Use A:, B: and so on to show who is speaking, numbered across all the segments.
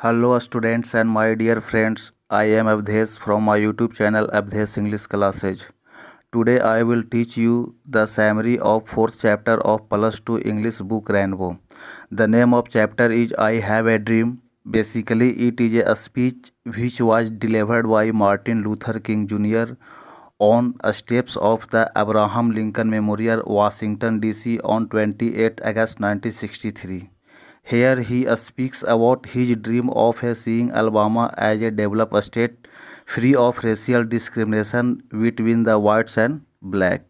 A: Hello students and my dear friends, I am Avdesh from my YouTube channel Avdesh English Classes. Today I will teach you the summary of 4th chapter of Plus 2 English book Rainbow. The name of chapter is I Have a Dream. Basically it is a speech which was delivered by Martin Luther King Jr. on steps of the Abraham Lincoln Memorial, Washington DC on 28 August 1963. Here he speaks about his dream of seeing Alabama as a developed state free of racial discrimination between the whites and black.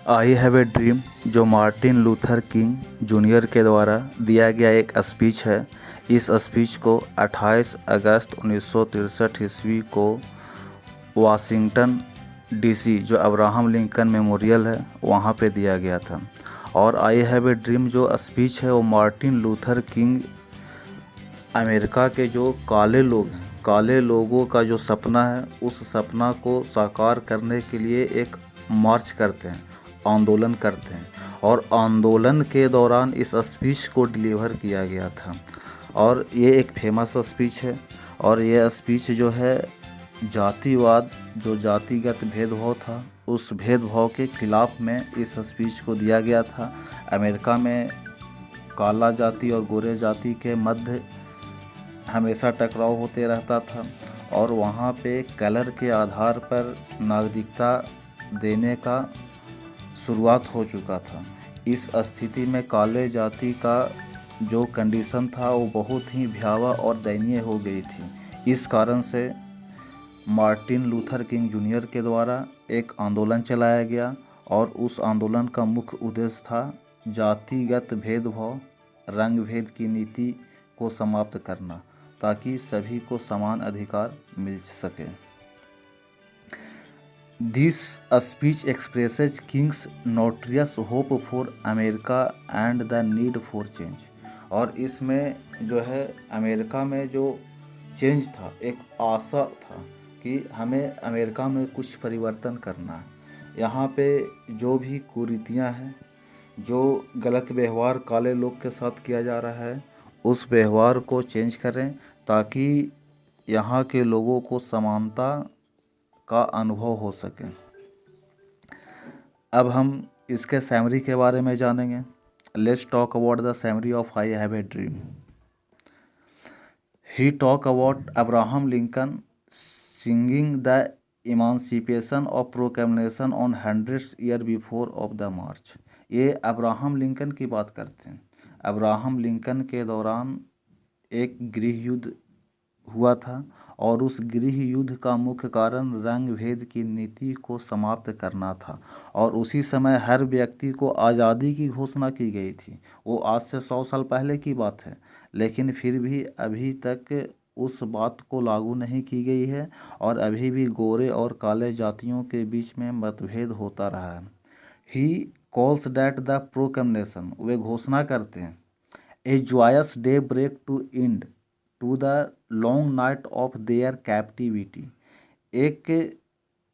A: I have a dream जो Martin Luther king junior के द्वारा दिया गया एक speech है। इस speech को 28 अगस्त 1963 ईस्वी को वाशिंगटन डीसी जो अब्राहम लिंकन मेमोरियल है वहाँ पे दिया गया था। और आई हैव ए ड्रीम जो स्पीच है वो मार्टिन लूथर किंग अमेरिका के जो काले लोग हैं, काले लोगों का जो सपना है उस सपना को साकार करने के लिए एक मार्च करते हैं, आंदोलन करते हैं। और आंदोलन के दौरान इस स्पीच को डिलीवर किया गया था और ये एक फेमस स्पीच है। और ये स्पीच जो है जातिवाद, जो जातिगत भेदभाव था उस भेदभाव के खिलाफ में इस स्पीच को दिया गया था। अमेरिका में काला जाति और गोरे जाति के मध्य हमेशा टकराव होते रहता था और वहाँ पे कलर के आधार पर नागरिकता देने का शुरुआत हो चुका था। इस स्थिति में काले जाति का जो कंडीशन था वो बहुत ही भयावह और दयनीय हो गई थी। इस कारण से मार्टिन लूथर किंग जूनियर के द्वारा एक आंदोलन चलाया गया और उस आंदोलन का मुख्य उद्देश्य था जातिगत भेदभाव, रंग भेद की नीति को समाप्त करना ताकि सभी को समान अधिकार मिल सके। This speech expresses King's notorious hope for America and the need for change. और इसमें जो है अमेरिका में जो चेंज था, एक आशा था कि हमें अमेरिका में कुछ परिवर्तन करना है। यहाँ पे जो भी कुरीतियाँ हैं, जो गलत व्यवहार काले लोग के साथ किया जा रहा है उस व्यवहार को चेंज करें ताकि यहाँ के लोगों को समानता का अनुभव हो सके। अब हम इसके समरी के बारे में जानेंगे। Let's talk about the summary of I have a dream. He talk about Abraham Lincoln singing the emancipation of proclamation on 100 year before of the march. ये अब्राहम लिंकन की बात करते हैं। अब्राहम लिंकन के दौरान एक गृह युद्ध हुआ था और उस गृह युद्ध का मुख्य कारण रंग भेद की नीति को समाप्त करना था। और उसी समय हर व्यक्ति को आज़ादी की घोषणा की गई थी। वो आज से 100 साल पहले की बात है, लेकिन फिर भी अभी तक उस बात को लागू नहीं की गई है और अभी भी गोरे और काले जातियों के बीच में मतभेद होता रहा है। He calls that the proclamation, वे घोषणा करते हैं a joyous day break to end to the long night of their captivity. एक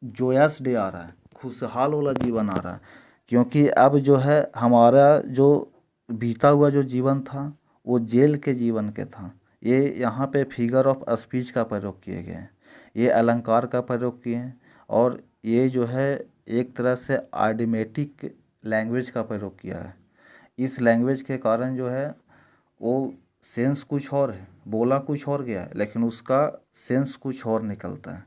A: जोयस डे आ रहा है, खुशहाल वाला जीवन आ रहा है, क्योंकि अब जो है हमारा जो बीता हुआ जो जीवन था वो जेल के जीवन के था। ये यहाँ पे फिगर ऑफ स्पीच का प्रयोग किए गए हैं, ये अलंकार का प्रयोग किए हैं और ये जो है एक तरह से आइडिमेटिक लैंग्वेज का प्रयोग किया है। इस लैंग्वेज के कारण जो है वो सेंस कुछ और है, बोला कुछ और गया है लेकिन उसका सेंस कुछ और निकलता है।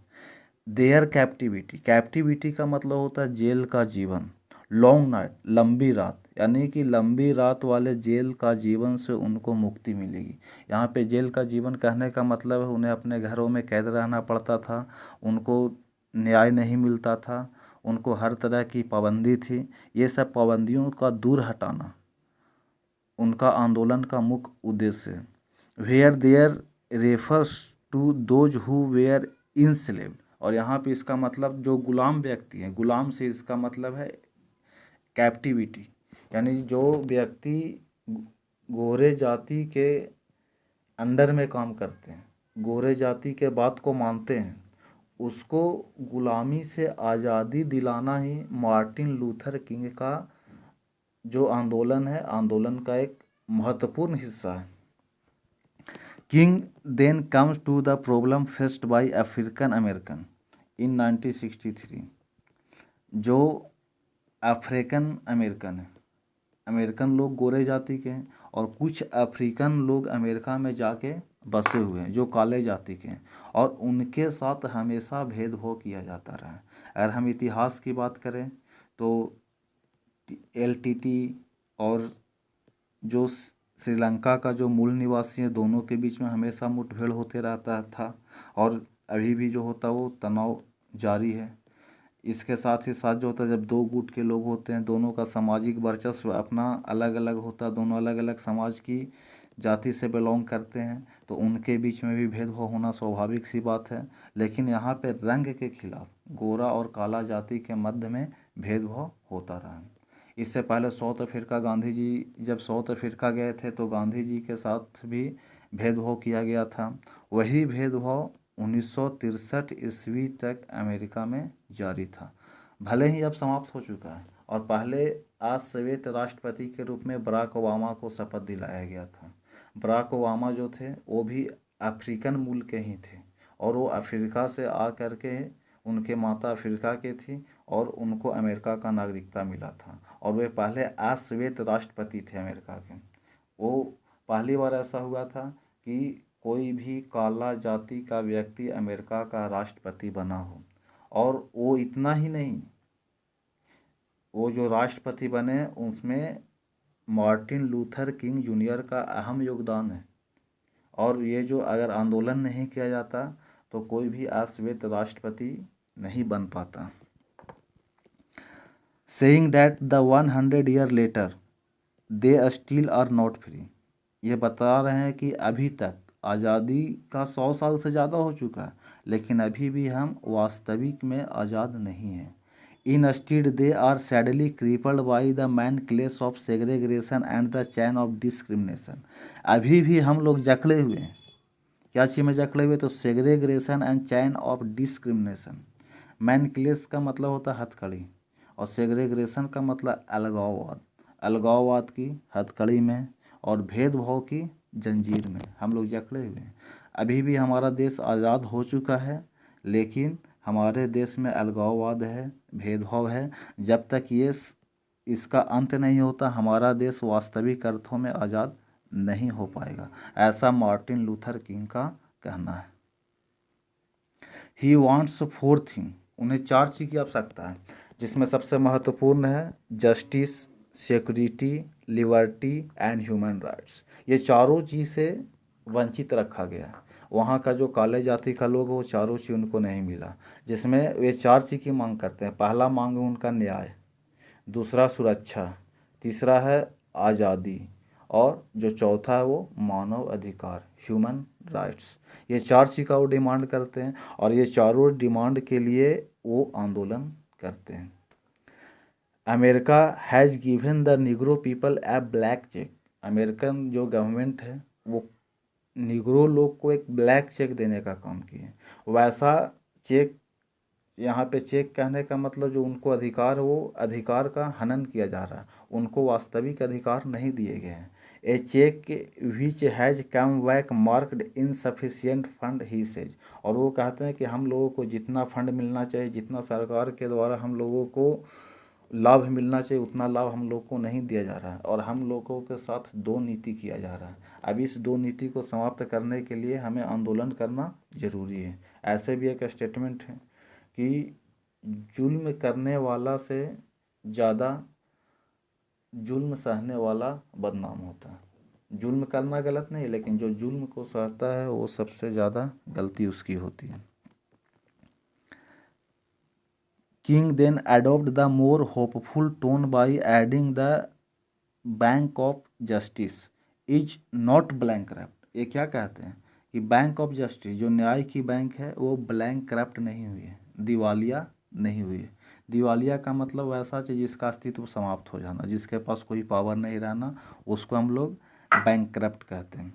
A: देयर कैप्टिविटी, कैप्टिविटी का मतलब होता है जेल का जीवन। लॉन्ग नाइट, लंबी रात, यानी कि लंबी रात वाले जेल का जीवन से उनको मुक्ति मिलेगी। यहाँ पे जेल का जीवन कहने का मतलब है उन्हें अपने घरों में कैद रहना पड़ता था, उनको न्याय नहीं मिलता था, उनको हर तरह की पाबंदी थी। ये सब पाबंदियों का दूर हटाना उनका आंदोलन का मुख्य उद्देश्य है। Where there refers to those who were enslaved, और यहाँ पे इसका मतलब जो गुलाम व्यक्ति हैं, गुलाम से इसका मतलब है कैप्टिविटी, यानी जो व्यक्ति गोरे जाति के अंडर में काम करते हैं, गोरे जाति के बात को मानते हैं, उसको गुलामी से आज़ादी दिलाना ही मार्टिन लूथर किंग का जो आंदोलन है, आंदोलन का एक महत्वपूर्ण हिस्सा है। King then comes to the problem faced by African American in 1963। जो अफ्रीकन अमेरिकन है, अमेरिकन लोग गोरे जाति के हैं और कुछ अफ्रीकन लोग अमेरिका में जाके बसे हुए हैं जो काले जाति के हैं, और उनके साथ हमेशा भेदभाव किया जाता रहा है। अगर हम इतिहास की बात करें तो एलटीटी और जो श्रीलंका का जो मूल निवासी है, दोनों के बीच में हमेशा मुठभेड़ होते रहता था, और अभी भी जो होता वो तनाव जारी है। इसके साथ ही साथ जो होता है, जब दो गुट के लोग होते हैं, दोनों का सामाजिक वर्चस्व अपना अलग अलग होता है, दोनों अलग अलग समाज की जाति से बिलोंग करते हैं, तो उनके बीच में भी भेदभाव होना स्वाभाविक सी बात है। लेकिन यहाँ पे रंग के खिलाफ गोरा और काला जाति के मध्य में भेदभाव होता रहा। इससे पहले साउथ अफ्रीका, गांधी जी जब साउथ अफ्रीका गए थे तो गांधी जी के साथ भी भेदभाव किया गया था। वही भेदभाव 1963 ईस्वी तक अमेरिका में जारी था, भले ही अब समाप्त हो चुका है। और पहले आज श्वेत राष्ट्रपति के रूप में बराक ओबामा को शपथ दिलाया गया था। बराक ओबामा जो थे वो भी अफ्रीकन मूल के ही थे, और वो अफ्रीका से आ करके, उनके माता अफ्रीका की थी और उनको अमेरिका का नागरिकता मिला था, और वे पहले अश्वेत राष्ट्रपति थे अमेरिका के। वो पहली बार ऐसा हुआ था कि कोई भी काला जाति का व्यक्ति अमेरिका का राष्ट्रपति बना हो। और वो इतना ही नहीं, वो जो राष्ट्रपति बने उसमें मार्टिन लूथर किंग जूनियर का अहम योगदान है। और ये जो अगर आंदोलन नहीं किया जाता तो कोई भी अश्वेत राष्ट्रपति नहीं बन पाता। Saying that the 100 year later they still are not free. ये बता रहे हैं कि अभी तक आज़ादी का 100 साल से ज़्यादा हो चुका है, लेकिन अभी भी हम वास्तविक में आज़ाद नहीं हैं। Instead, they are sadly crippled by the man class of segregation and the chain of discrimination। अभी भी हम लोग जकड़े हुए हैं। क्या चीज़ में जकड़े हुए? तो segregation and chain of discrimination. Manacles का मतलब होता है हथकड़ी, और सेग्रेगेशन का मतलब अलगाववाद। अलगाववाद की हथकड़ी में और भेदभाव की जंजीर में हम लोग जकड़े हुए हैं। अभी भी हमारा देश आज़ाद हो चुका है, लेकिन हमारे देश में अलगाववाद है, भेदभाव है। जब तक ये इसका अंत नहीं होता, हमारा देश वास्तविक अर्थों में आज़ाद नहीं हो पाएगा, ऐसा मार्टिन लूथर किंग का कहना है। He wants 4 thing. उन्हें 4 चीज़ की आवश्यकता है, जिसमें सबसे महत्वपूर्ण है justice, security, liberty and human rights. ये चारों चीज़ से वंचित रखा गया है। वहाँ का जो काले जाति का लोग, वो चारों चीज़ उनको नहीं मिला, जिसमें वे 4 चीज़ की मांग करते हैं। पहला मांग है उनका न्याय, दूसरा सुरक्षा, तीसरा है आज़ादी, और जो चौथा है वो मानव अधिकार, ह्यूमन राइट्स। ये 4 चीज़ का वो डिमांड करते हैं, और ये चारों डिमांड के लिए वो आंदोलन करते हैं। America has given the Negro people a black check. American जो गवर्नमेंट है वो निग्रो लोग को एक ब्लैक चेक देने का काम किए। वैसा चेक, यहाँ पे चेक कहने का मतलब जो उनको अधिकार है, वो अधिकार का हनन किया जा रहा है, उनको वास्तविक अधिकार नहीं दिए गए हैं। A check which has come back marked insufficient fund he says. और वो कहते हैं कि हम लोगों को जितना फंड मिलना चाहिए, जितना सरकार के द्वारा हम लोगों को लाभ मिलना चाहिए, उतना लाभ हम लोग को नहीं दिया जा रहा है, और हम लोगों के साथ 2 नीति किया जा रहा है। अब इस 2 नीति को समाप्त करने के लिए हमें आंदोलन करना ज़रूरी है। ऐसे भी एक स्टेटमेंट है कि जुल्म करने वाला से ज़्यादा जुल्म सहने वाला बदनाम होता है। जुल्म करना गलत नहीं, लेकिन जो जुल्म को सहता है वो सबसे ज़्यादा गलती उसकी होती है। King then adopted the more hopeful tone by adding the bank of justice is not bankrupt. ये क्या कहते हैं कि बैंक ऑफ जस्टिस, जो न्याय की बैंक है, वो बैंकक्रप्ट नहीं हुई है, दिवालिया नहीं हुई है। दिवालिया का मतलब वैसा चीज़ जिसका अस्तित्व समाप्त हो जाना, जिसके पास कोई पावर नहीं रहना, उसको हम लोग बैंकक्रप्ट कहते हैं।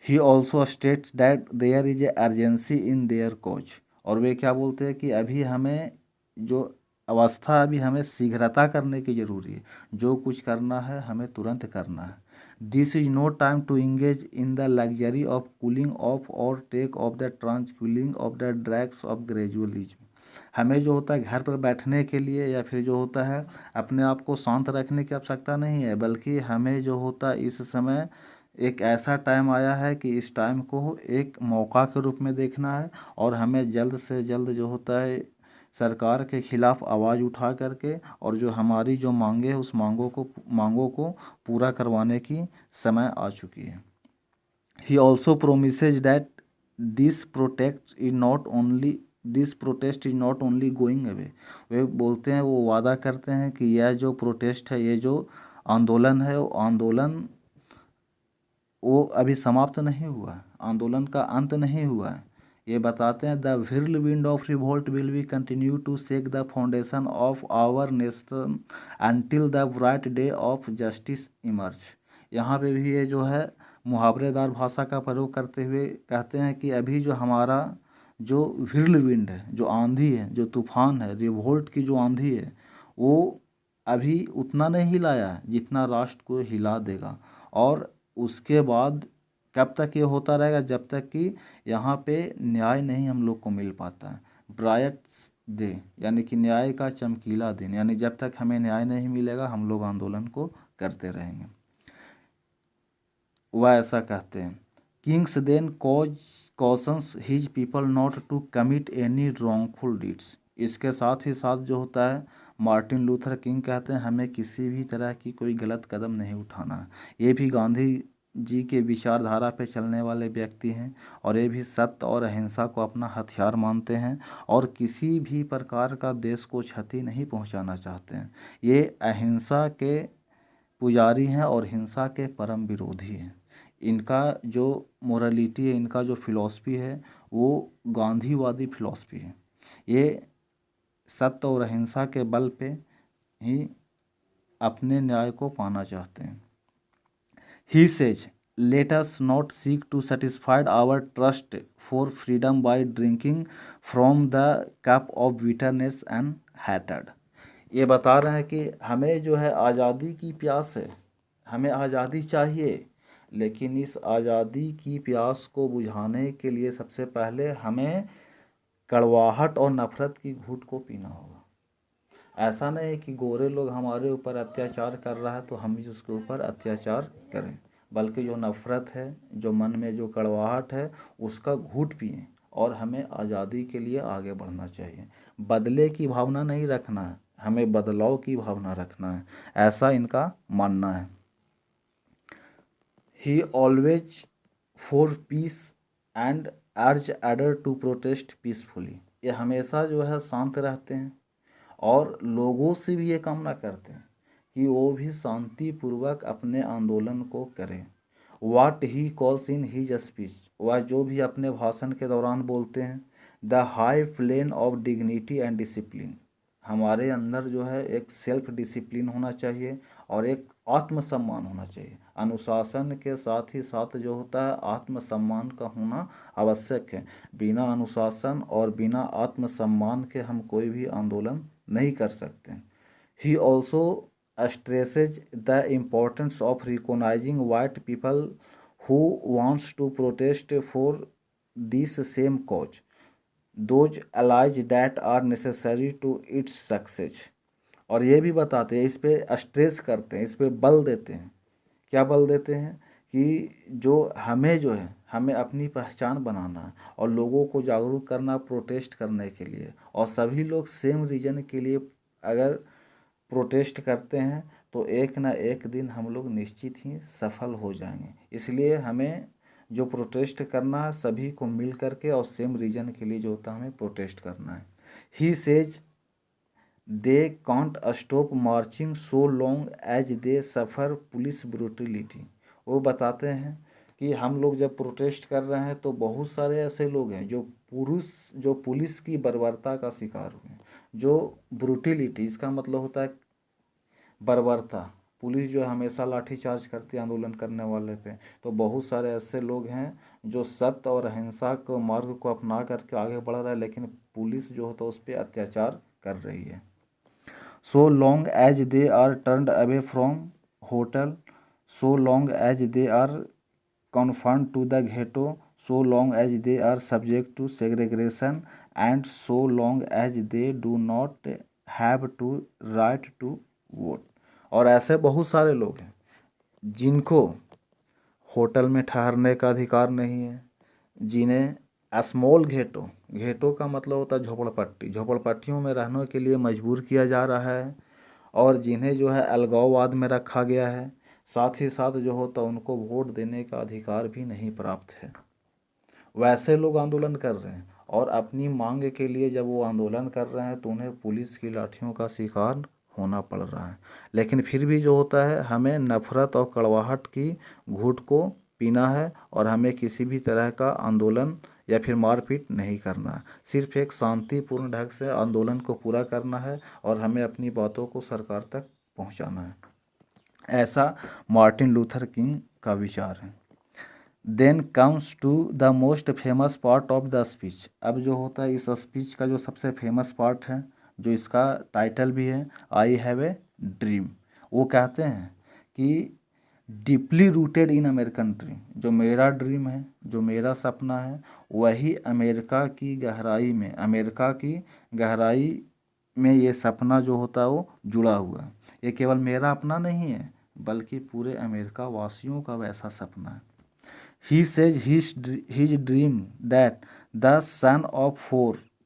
A: He also states that there is a urgency in their coach. और वे क्या बोलते हैं कि अभी हमें जो अवस्था, अभी हमें शीघ्रता करने की ज़रूरी है, जो कुछ करना है हमें तुरंत करना है। This is no time to engage in the luxury of cooling off और take off the tranquillising of the drugs of gradualism. हमें जो होता है घर पर बैठने के लिए या फिर जो होता है अपने आप को शांत रखने की आवश्यकता नहीं है, बल्कि हमें जो होता है इस समय एक ऐसा टाइम आया है कि इस टाइम को एक मौका के रूप में देखना है और हमें जल्द से जल्द जो होता है सरकार के खिलाफ आवाज़ उठा करके और जो हमारी जो मांगे हैं उस मांगों को पूरा करवाने की समय आ चुकी है। He also promises that this protest is not only going away। वे बोलते हैं, वो वादा करते हैं कि यह जो प्रोटेस्ट है, ये जो आंदोलन है, वो अभी समाप्त नहीं हुआ है, आंदोलन का अंत नहीं हुआ है। ये बताते हैं the whirlwind of revolt will be continue to shake the foundation of our nation until the bright day of justice emerge. यहाँ पे भी ये जो है मुहावरेदार भाषा का प्रयोग करते हुए कहते हैं कि अभी जो हमारा जो whirlwind है, जो आंधी है, जो तूफान है, रिवोल्ट की जो आंधी है, वो अभी उतना नहीं हिलाया है जितना राष्ट्र को हिला देगा। और उसके बाद कब तक ये होता रहेगा? जब तक कि यहाँ पे न्याय नहीं हम लोग को मिल पाता है। ब्राइट डे यानी कि न्याय का चमकीला दिन, यानी जब तक हमें न्याय नहीं मिलेगा हम लोग आंदोलन को करते रहेंगे। वह ऐसा कहते हैं। Kings then cautions his people not to commit any wrongful deeds. इसके साथ ही साथ जो होता है मार्टिन लूथर किंग कहते हैं हमें किसी भी तरह की कोई गलत कदम नहीं उठाना है। ये भी गांधी जी के विचारधारा पे चलने वाले व्यक्ति हैं और ये भी सत्य और अहिंसा को अपना हथियार मानते हैं और किसी भी प्रकार का देश को क्षति नहीं पहुंचाना चाहते हैं। ये अहिंसा के पुजारी हैं और हिंसा के परम विरोधी हैं। इनका जो मोरालिटी है, इनका जो फिलॉसफी है, वो गांधीवादी फिलॉसफी है। ये सत्य और अहिंसा के बल पे ही अपने न्याय को पाना चाहते हैं। He says, let us not seek to satisfy our thirst for freedom by drinking from the cup of bitterness and hatred। ये बता रहे हैं कि हमें जो है आज़ादी की प्यास है, हमें आज़ादी चाहिए, लेकिन इस आज़ादी की प्यास को बुझाने के लिए सबसे पहले हमें कड़वाहट और नफरत की घूंट को पीना होगा। ऐसा नहीं है कि गोरे लोग हमारे ऊपर अत्याचार कर रहा है तो हम भी उसके ऊपर अत्याचार करें, बल्कि जो नफ़रत है, जो मन में जो कड़वाहट है, उसका घूंट पिएं और हमें आज़ादी के लिए आगे बढ़ना चाहिए। बदले की भावना नहीं रखना है, हमें बदलाव की भावना रखना है, ऐसा इनका मानना है। ही ऑलवेज फॉर पीस एंड अर्ज अदर टू प्रोटेस्ट पीसफुली। ये हमेशा जो है शांत रहते हैं और लोगों से भी ये कामना करते हैं कि वो भी शांतिपूर्वक अपने आंदोलन को करें। What he calls in his speech, वह जो भी अपने भाषण के दौरान बोलते हैं, the high plane of dignity and discipline. हमारे अंदर जो है एक सेल्फ डिसिप्लिन होना चाहिए और एक आत्मसम्मान होना चाहिए। अनुशासन के साथ ही साथ जो होता है आत्मसम्मान का होना आवश्यक है। बिना अनुशासन और बिना आत्मसम्मान के हम कोई भी आंदोलन नहीं कर सकते। He also stresses the importance of recognizing white people who wants to protest for this same cause, those allies that are necessary to its success। और ये भी बताते हैं, इस पे स्ट्रेस करते हैं, इस पे बल देते हैं। क्या बल देते हैं? कि जो है हमें अपनी पहचान बनाना है और लोगों को जागरूक करना प्रोटेस्ट करने के लिए, और सभी लोग सेम रीजन के लिए अगर प्रोटेस्ट करते हैं तो एक ना एक दिन हम लोग निश्चित ही सफल हो जाएंगे। इसलिए हमें जो प्रोटेस्ट करना है सभी को मिल करके और सेम रीजन के लिए जो होता है हमें प्रोटेस्ट करना है। He says they can't stop marching so long as they suffer police brutality. वो बताते हैं कि हम लोग जब प्रोटेस्ट कर रहे हैं तो बहुत सारे ऐसे लोग हैं जो पुलिस की बर्बरता का शिकार हुए हैं। जो ब्रूटिलिटी, इसका मतलब होता है बर्बरता। पुलिस जो है हमेशा लाठीचार्ज करती है आंदोलन करने वाले पे। तो बहुत सारे ऐसे लोग हैं जो सत्य और अहिंसा को मार्ग को अपना करके आगे बढ़ रहा है, लेकिन पुलिस जो होता है उस पर अत्याचार कर रही है। So long as they are turned away from hotel so long as they are confined to the ghetto, so long as they are subject to segregation, and so long as they do not have to right to vote। और ऐसे बहुत सारे लोग हैं जिनको hotel में ठहरने का अधिकार नहीं है, जिन्हें स्मॉल घेटो, घेटो का मतलब होता है झोपड़पट्टी, झोपड़पट्टियों में रहने के लिए मजबूर किया जा रहा है, और जिन्हें जो है अलगाववाद में रखा गया है। साथ ही साथ जो होता है उनको वोट देने का अधिकार भी नहीं प्राप्त है। वैसे लोग आंदोलन कर रहे हैं, और अपनी मांग के लिए जब वो आंदोलन कर रहे हैं तो उन्हें पुलिस की लाठियों का शिकार होना पड़ रहा है। लेकिन फिर भी जो होता है हमें नफरत और कड़वाहट की घूंट को पीना है, और हमें किसी भी तरह का आंदोलन या फिर मारपीट नहीं करना है। सिर्फ एक शांतिपूर्ण ढंग से आंदोलन को पूरा करना है, और हमें अपनी बातों को सरकार तक पहुंचाना है। ऐसा मार्टिन लूथर किंग का विचार है। Then comes to the most famous part of the speech. अब जो होता है इस स्पीच का जो सबसे फेमस पार्ट है, जो इसका टाइटल भी है, आई हैव ए ड्रीम। वो कहते हैं कि deeply rooted in American dream, जो मेरा ड्रीम है, जो मेरा सपना है, वही अमेरिका की गहराई में, अमेरिका की गहराई में ये सपना जो होता है वो जुड़ा हुआ है। ये केवल मेरा अपना नहीं है, बल्कि पूरे अमेरिका वासियों का वैसा सपना है। He says his dream that the son of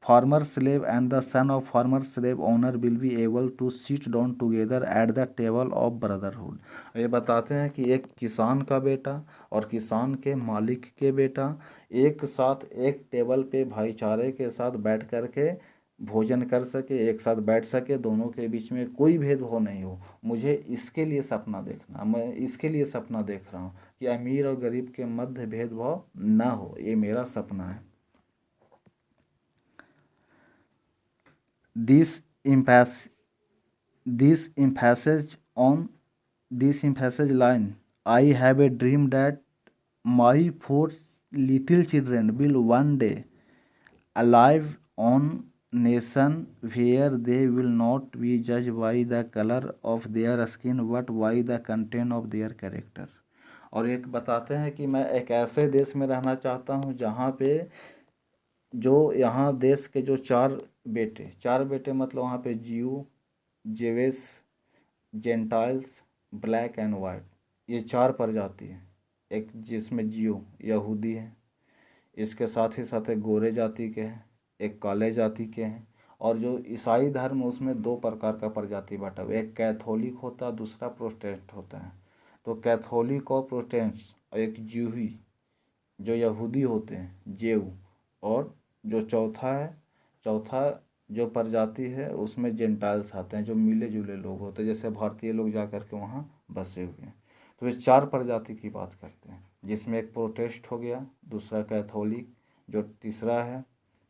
A: former slave and the son of former slave owner will be able to sit down together at the table of brotherhood। ये बताते हैं कि एक किसान का बेटा और किसान के मालिक के बेटा एक साथ एक टेबल पे भाईचारे के साथ बैठ कर के भोजन कर सके, एक साथ बैठ सके, दोनों के बीच में कोई भेदभाव नहीं हो। मुझे इसके लिए सपना देखना, मैं इसके लिए सपना देख रहा हूँ कि अमीर और गरीब के मध्य भेदभाव ना हो, ये मेरा सपना है। This emphasis line, I have a dream that my 4 little children will one day alive on nation where they will not be judged by the color of their skin but by the content of their character। और एक बताते हैं कि मैं एक ऐसे देश में रहना चाहता हूँ जहाँ पे जो यहाँ देश के जो चार बेटे मतलब वहाँ पे जीव, जेवेस, जेंटाइल्स, ब्लैक एंड वाइट, ये 4 प्रजाति है। एक जिसमें जीव यहूदी है, इसके साथ ही साथ एक गोरे जाति के हैं, एक काले जाति के हैं, और जो ईसाई धर्म उसमें 2 प्रकार का प्रजाति बांटा हुआ है, एक कैथोलिक होता है, दूसरा प्रोटेस्टेंट होता है। तो कैथोलिक और प्रोटेस्टेंट्स, और एक जूही जो यहूदी होते हैं जेव, और जो चौथा जो प्रजाति है उसमें जेंटाइल्स आते हैं, जो मिले जुले लोग होते हैं, जैसे भारतीय लोग जा कर के वहाँ बसे हुए हैं। तो इस 4 प्रजाति की बात करते हैं, जिसमें एक प्रोटेस्ट हो गया, दूसरा कैथोलिक, जो तीसरा है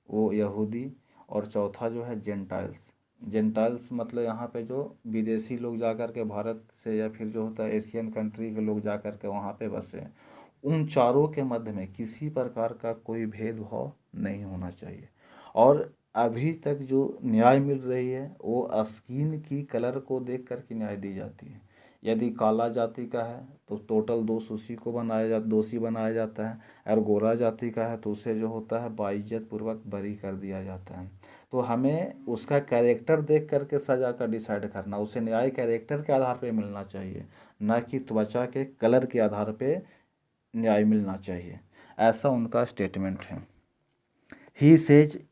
A: वो यहूदी, और चौथा जो है जेंटाइल्स मतलब यहाँ पे जो विदेशी लोग जा कर के भारत से या फिर जो होता है एशियन कंट्री के लोग जा कर के वहाँ पे बसे हैं। उन चारों के मध्य में किसी प्रकार का कोई भेदभाव नहीं होना चाहिए। और अभी तक जो न्याय मिल रही है वो स्किन की कलर को देख कर के न्याय दी जाती है। यदि काला जाति का है तो टोटल दोषी बनाया जाता है, और गोरा जाति का है तो उसे जो होता है बाइज्जत पूर्वक बरी कर दिया जाता है। तो हमें उसका कैरेक्टर देख करके सज़ा का डिसाइड करना, उसे न्याय कैरेक्टर के आधार पे मिलना चाहिए, न कि त्वचा के कलर के आधार पे न्याय मिलना चाहिए। ऐसा उनका स्टेटमेंट है। He says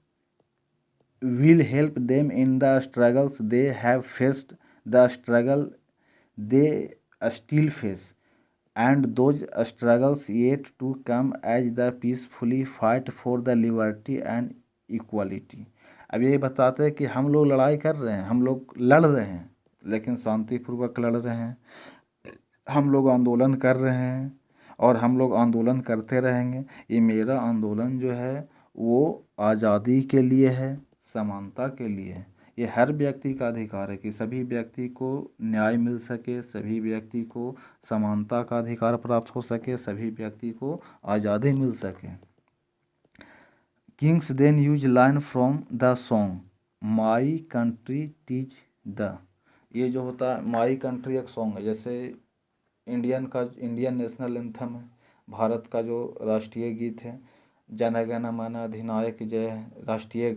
A: will help them in the struggles they have faced, the struggle they still face, and those struggles yet to come as the peacefully fight for the liberty and equality। अब ये बताते हैं कि हम लोग लड़ाई कर रहे हैं, हम लोग लड़ रहे हैं, लेकिन शांतिपूर्वक लड़ रहे हैं, हम लोग आंदोलन कर रहे हैं, और हम लोग आंदोलन करते रहेंगे। ये मेरा आंदोलन जो है वो आज़ादी के लिए है, समानता के लिए है। ये हर व्यक्ति का अधिकार है कि सभी व्यक्ति को न्याय मिल सके, सभी व्यक्ति को समानता का अधिकार प्राप्त हो सके, सभी व्यक्ति को आज़ादी मिल सके। Kings then use line from the song my country teach the. ये जो होता है माई कंट्री एक सॉन्ग है, जैसे इंडियन नेशनल एंथम है, भारत का जो राष्ट्रीय गीत है। जन गण मन अधिनायक जय है, राष्ट्रीय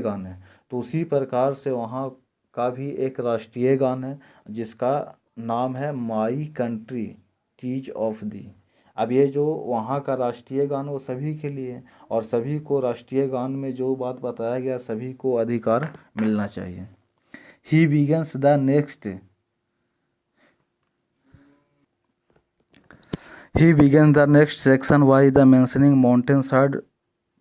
A: गान है। तो उसी प्रकार से वहाँ का भी एक राष्ट्रीय गान है जिसका नाम है माई कंट्री टीच ऑफ दी। अब ये जो वहाँ का राष्ट्रीय गान वो सभी के लिए है, और सभी को राष्ट्रीय गान में जो बात बताया गया सभी को अधिकार मिलना चाहिए। He begins the next He began the next section by the mentioning mountainside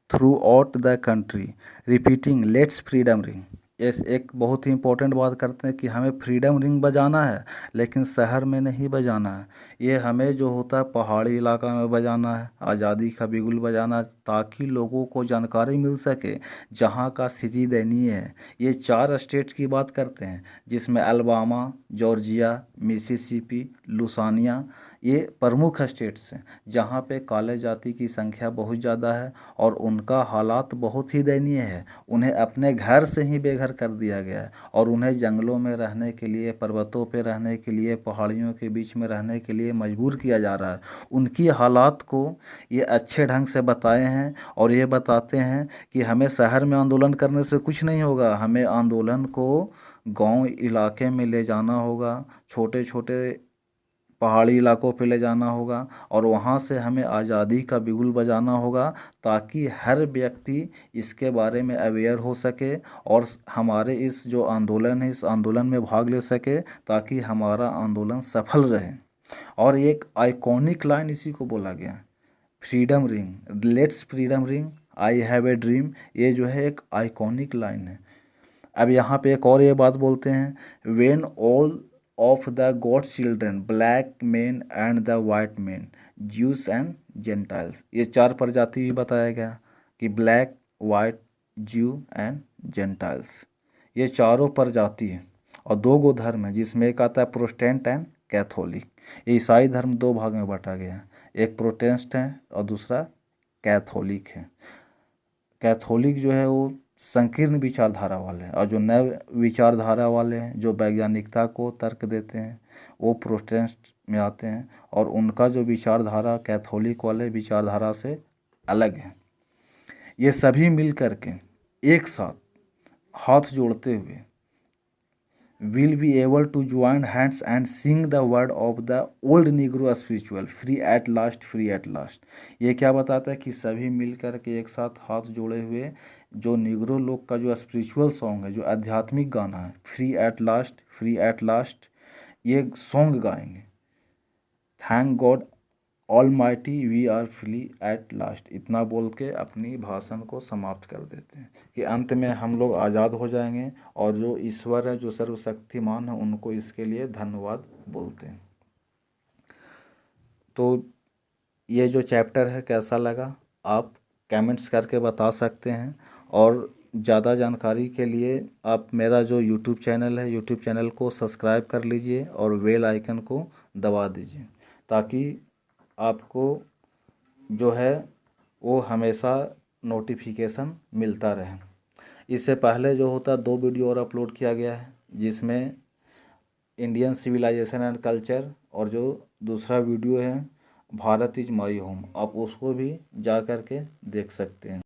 A: throughout the country, repeating "Let's freedom ring." ये एक बहुत ही इम्पोर्टेंट बात करते हैं कि हमें फ्रीडम रिंग बजाना है, लेकिन शहर में नहीं बजाना है। ये हमें जो होता है पहाड़ी इलाका में बजाना है, आज़ादी का बिगुल बजाना है, ताकि लोगों को जानकारी मिल सके जहाँ का स्थिति दयनीय है। ये 4 स्टेट्स की बात करते हैं जिसमें अलबामा, जॉर्जिया, मिसिसिपी, लुसानिया ये प्रमुख स्टेट्स हैं जहाँ पे काले जाति की संख्या बहुत ज़्यादा है और उनका हालात बहुत ही दयनीय है। उन्हें अपने घर से ही बेघर कर दिया गया है और उन्हें जंगलों में रहने के लिए, पर्वतों पे रहने के लिए, पहाड़ियों के बीच में रहने के लिए मजबूर किया जा रहा है। उनकी हालात को ये अच्छे ढंग से बताए हैं और ये बताते हैं कि हमें शहर में आंदोलन करने से कुछ नहीं होगा, हमें आंदोलन को गांव इलाके में ले जाना होगा, छोटे छोटे पहाड़ी इलाकों पे ले जाना होगा और वहाँ से हमें आज़ादी का बिगुल बजाना होगा, ताकि हर व्यक्ति इसके बारे में अवेयर हो सके और हमारे इस जो आंदोलन है इस आंदोलन में भाग ले सके, ताकि हमारा आंदोलन सफल रहे। और एक आइकॉनिक लाइन इसी को बोला गया, freedom ring, let's freedom ring, I have a dream. ये जो है एक आइकॉनिक लाइन है। अब यहाँ पे एक और ये बात बोलते हैं, when all of the gods children, black man and the white man, juice and Gentiles. ये 4 प्रजाति भी बताया गया कि ब्लैक, वाइट, ज्यू एंड जेंटाइल्स, ये चारों प्रजाति है। और 2 गो धर्म है जिसमें एक आता है प्रोटेस्टेंट एंड कैथोलिक। ये ईसाई धर्म 2 भाग में बांटा गया है, एक प्रोटेस्टेंट है और दूसरा कैथोलिक है। कैथोलिक जो है वो संकीर्ण विचारधारा वाले हैं और जो नव विचारधारा वाले हैं जो वैज्ञानिकता को तर्क देते हैं वो प्रोटेस्टेंट में आते हैं और उनका जो विचारधारा कैथोलिक वाले विचारधारा से अलग है। ये सभी मिल कर के एक साथ हाथ जोड़ते हुए will be able to join hands and sing the word of the old negro spiritual, free at last, free at last। ये क्या बताता है कि सभी मिल कर के एक साथ हाथ जोड़े हुए जो निग्रो लोग का जो स्पिरिचुअल सॉन्ग है, जो आध्यात्मिक गाना है, free at last, free at last, ये सॉन्ग गाएंगे। Thank God almighty we are free at last, इतना बोल के अपनी भाषण को समाप्त कर देते हैं कि अंत में हम लोग आज़ाद हो जाएंगे और जो ईश्वर है, जो सर्वशक्तिमान है, उनको इसके लिए धन्यवाद बोलते हैं। तो ये जो चैप्टर है कैसा लगा आप कमेंट्स करके बता सकते हैं और ज़्यादा जानकारी के लिए आप मेरा जो यूट्यूब चैनल है, यूट्यूब चैनल को सब्सक्राइब कर लीजिए और बेल आइकन को दबा दीजिए, ताकि आपको जो है वो हमेशा नोटिफिकेशन मिलता रहे। इससे पहले जो होता 2 वीडियो और अपलोड किया गया है जिसमें इंडियन सिविलाइजेशन एंड कल्चर और जो दूसरा वीडियो है भारत इज माई होम, आप उसको भी जा कर के देख सकते हैं।